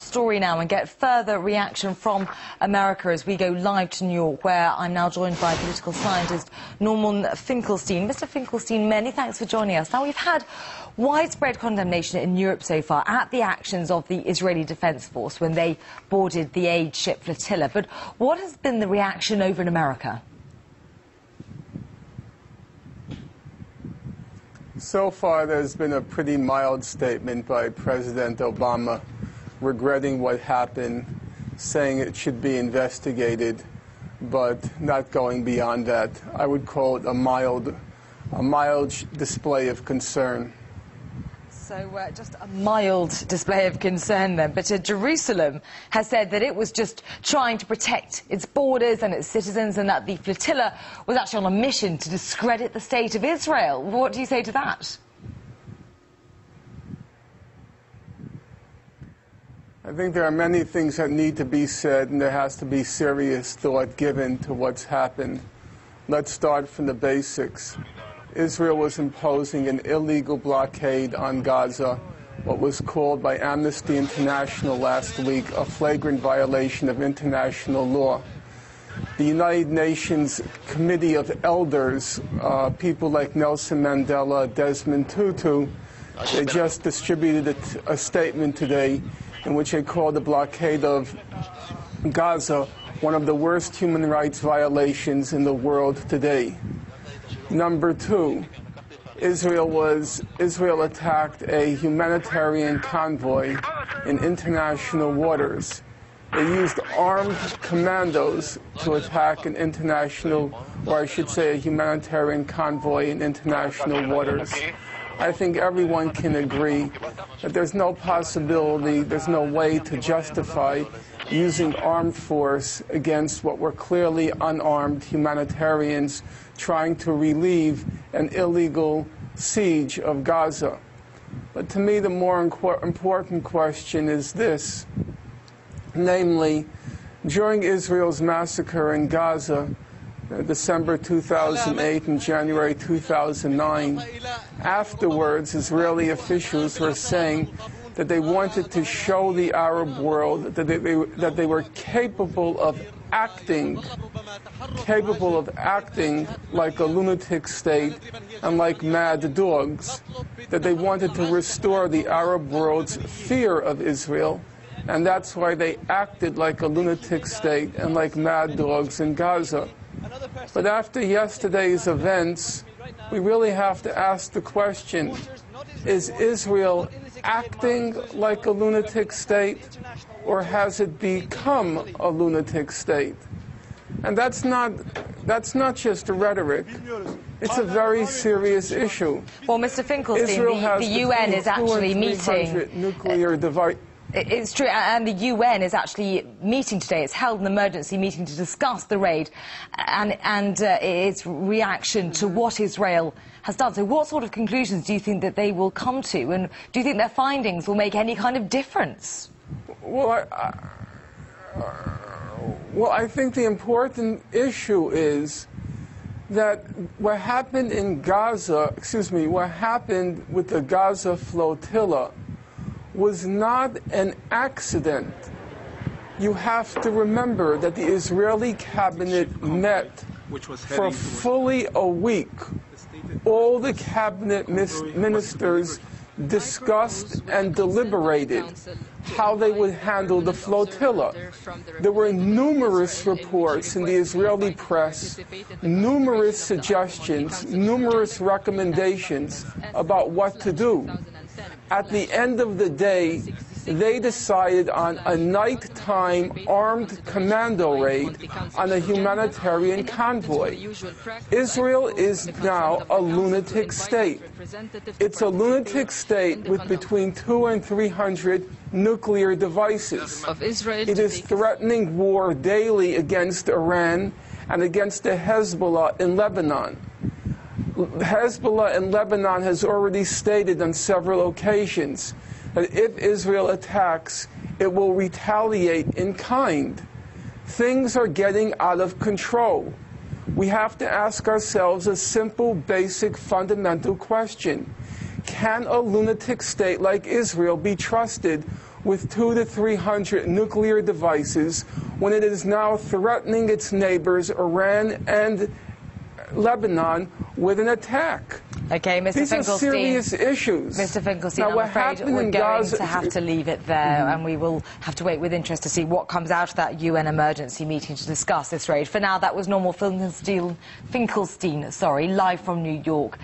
story now and get further reaction from America as we go live to New York, where I'm now joined by political scientist Norman Finkelstein. Mr. Finkelstein, many thanks for joining us. Now, we've had widespread condemnation in Europe so far at the actions of the Israeli Defense Force when they boarded the aid ship Flotilla. But what has been the reaction over in America? So far, there's been a pretty mild statement by President Obama regretting what happened, saying it should be investigated, but not going beyond that. I would call it a mild display of concern. So just a mild display of concern then. But Jerusalem has said that it was just trying to protect its borders and its citizens, and that the flotilla was actually on a mission to discredit the state of Israel. What do you say to that? I think there are many things that need to be said, and there has to be serious thought given to what's happened. Let's start from the basics. Israel was imposing an illegal blockade on Gaza, what was called by Amnesty International last week a flagrant violation of international law. The United Nations Committee of Elders, people like Nelson Mandela, Desmond Tutu, they just distributed a statement today in which they called the blockade of Gaza one of the worst human rights violations in the world today. Number two, Israel attacked a humanitarian convoy in international waters. They used armed commandos to attack an international, or I should say a humanitarian convoy in international waters. I think everyone can agree that there's no possibility, there's no way to justify using armed force against what were clearly unarmed humanitarians trying to relieve an illegal siege of Gaza. But to me, the more important question is this, namely, during Israel's massacre in Gaza, December 2008 and January 2009, afterwards, Israeli officials were saying that they wanted to show the Arab world that they were capable of acting like a lunatic state and like mad dogs, that they wanted to restore the Arab world's fear of Israel, and that's why they acted like a lunatic state and like mad dogs in Gaza. But after yesterday's events, we really have to ask the question, is Israel acting like a lunatic state, or has it become a lunatic state? And that's not just rhetoric. It's a very serious issue. Well, Mr. Finkelstein, the UN is actually meeting. Nuclear device. It's true, and the UN is actually meeting today. It's held an emergency meeting to discuss the raid and its reaction to what Israel has done. So what sort of conclusions do you think that they will come to, and do you think their findings will make any kind of difference? Well, I think the important issue is that what happened in Gaza, what happened with the Gaza Flotilla was not an accident. You have to remember that the Israeli cabinet met for fully a week. All the cabinet ministers discussed and deliberated how they would handle the flotilla. There were numerous reports in the Israeli press, numerous suggestions, numerous recommendations about what to do. At the end of the day, they decided on a nighttime armed commando raid on a humanitarian convoy. Israel is now a lunatic state. It's a lunatic state with between 200 and 300 nuclear devices. It is threatening war daily against Iran and against the Hezbollah in Lebanon. Hezbollah in Lebanon has already stated on several occasions that if Israel attacks, it will retaliate in kind. Things are getting out of control. We have to ask ourselves a simple, basic, fundamental question. Can a lunatic state like Israel be trusted with 200 to 300 nuclear devices when it is now threatening its neighbors, Iran and Lebanon, with an attack. Okay, Mr. These Finkelstein. are serious issues. Mr. Finkelstein, now, I'm afraid we're going to have to leave it there, and we will have to wait with interest to see what comes out of that UN emergency meeting to discuss this raid. For now, that was Normal Finkelstein, live from New York.